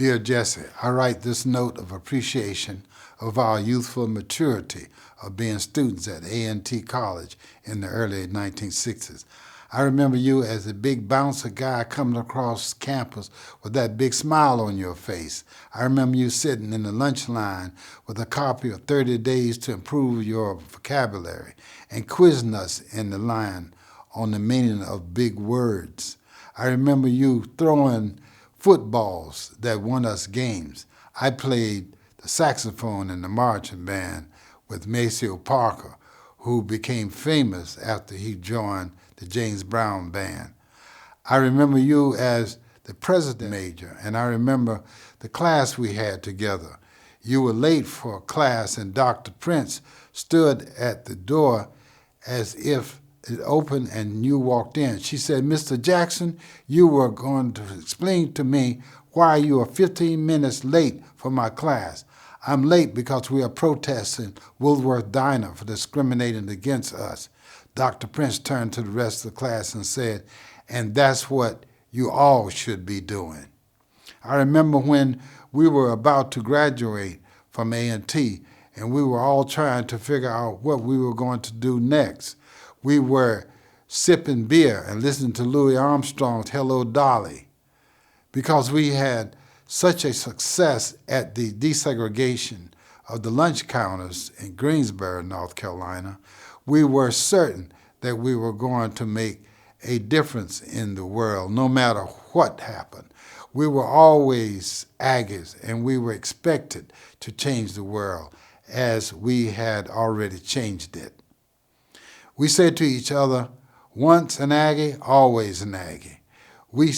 Dear Jessie, I write this note of appreciation of our youthful maturity of being students at A&T College in the early 1960s. I remember you as a big bouncer guy coming across campus with that big smile on your face. I remember you sitting in the lunch line with a copy of 30 Days to Improve Your Vocabulary and quizzing us in the line on the meaning of big words. I remember you throwing footballs that won us games. I played the saxophone in the marching band with Maceo Parker, who became famous after he joined the James Brown band. I remember you as the president major, and I remember the class we had together. You were late for class, and Dr. Prince stood at the door as if it opened and you walked in. She said, "Mr. Jackson, you were going to explain to me why you are 15 minutes late for my class. I'm late because we are protesting Woolworth Diner for discriminating against us." Dr. Prince turned to the rest of the class and said, "And that's what you all should be doing." I remember when we were about to graduate from A&T and we were all trying to figure out what we were going to do next. We were sipping beer and listening to Louis Armstrong's Hello, Dolly. Because we had such a success at the desegregation of the lunch counters in Greensboro, North Carolina, we were certain that we were going to make a difference in the world, no matter what happened. We were always Aggies, and we were expected to change the world as we had already changed it. We said to each other, once an Aggie, always an Aggie. We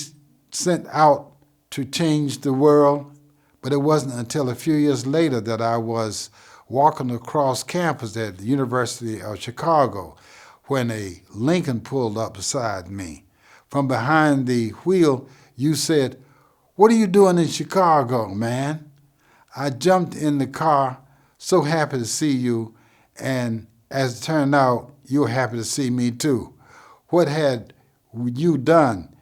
sent out to change the world, but it wasn't until a few years later that I was walking across campus at the University of Chicago when a Lincoln pulled up beside me. From behind the wheel, you said, "What are you doing in Chicago, man?" I jumped in the car, so happy to see you, and as it turned out, you were happy to see me too. What had you done?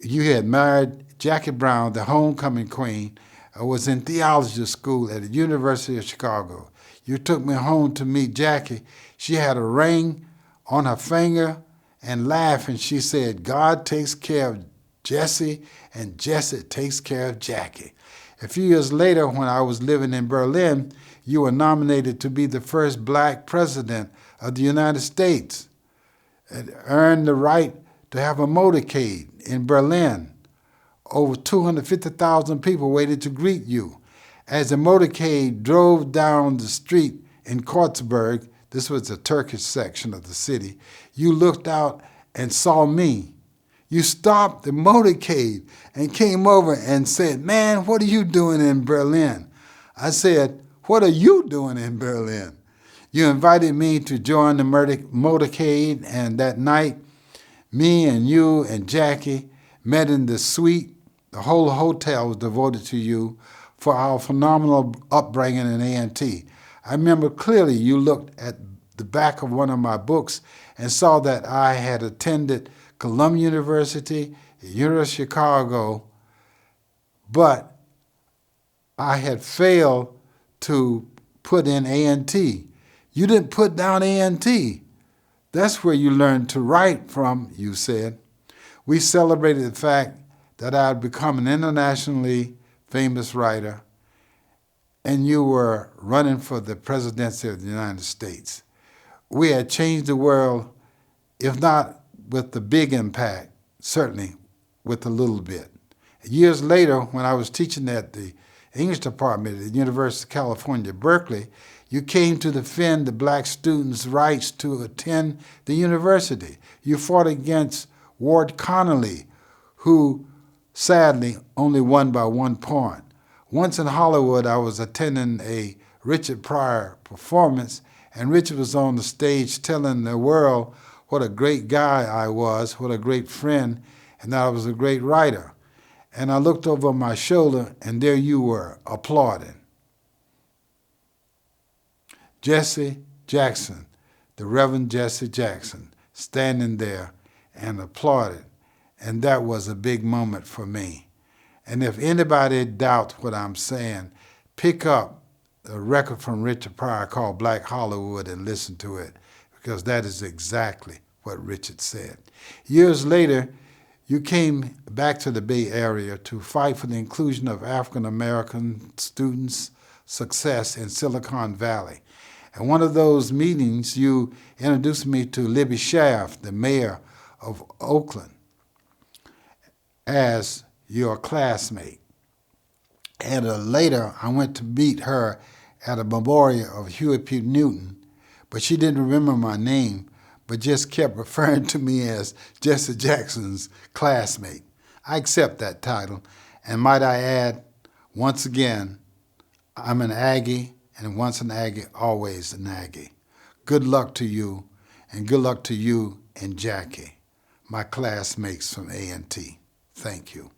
You had married Jackie Brown, the homecoming queen, was in theology school at the University of Chicago. You took me home to meet Jackie. She had a ring on her finger and laughed, and she said, "God takes care of Jessie, and Jessie takes care of Jackie." A few years later, when I was living in Berlin, you were nominated to be the first black president of the United States. It earned the right to have a motorcade in Berlin. Over 250,000 people waited to greet you. As the motorcade drove down the street in Kreuzberg, this was the Turkish section of the city, you looked out and saw me. You stopped the motorcade and came over and said, "Man, what are you doing in Berlin?" I said, "What are you doing in Berlin?" You invited me to join the motorcade, and that night, me and you and Jackie met in the suite. The whole hotel was devoted to you for our phenomenal upbringing in A&T. I remember clearly you looked at the back of one of my books and saw that I had attended Columbia University, the University of Chicago, but I had failed to put in A&T. You didn't put down A&T. That's where you learned to write from, you said. We celebrated the fact that I had become an internationally famous writer, and you were running for the presidency of the United States. We had changed the world, if not with the big impact, certainly with a little bit. Years later, when I was teaching at the English department at the University of California, Berkeley, you came to defend the black students' rights to attend the university. You fought against Ward Connolly, who sadly only won by 1 point. Once in Hollywood, I was attending a Richard Pryor performance, and Richard was on the stage telling the world what a great guy I was, what a great friend, and that I was a great writer. And I looked over my shoulder, and there you were, applauding. Jessie Jackson, the Reverend Jessie Jackson, standing there and applauded. And that was a big moment for me. And if anybody doubts what I'm saying, pick up a record from Richard Pryor called Black Hollywood and listen to it, because that is exactly what Richard said. Years later, you came back to the Bay Area to fight for the inclusion of African American students' success in Silicon Valley. And one of those meetings, you introduced me to Libby Schaaf, the mayor of Oakland, as your classmate. And later, I went to meet her at a memorial of Huey P. Newton, but she didn't remember my name, but just kept referring to me as Jessie Jackson's classmate. I accept that title, and might I add, once again, I'm an Aggie, and once an Aggie, always an Aggie. Good luck to you, and good luck to you and Jackie, my classmates from A&T. Thank you.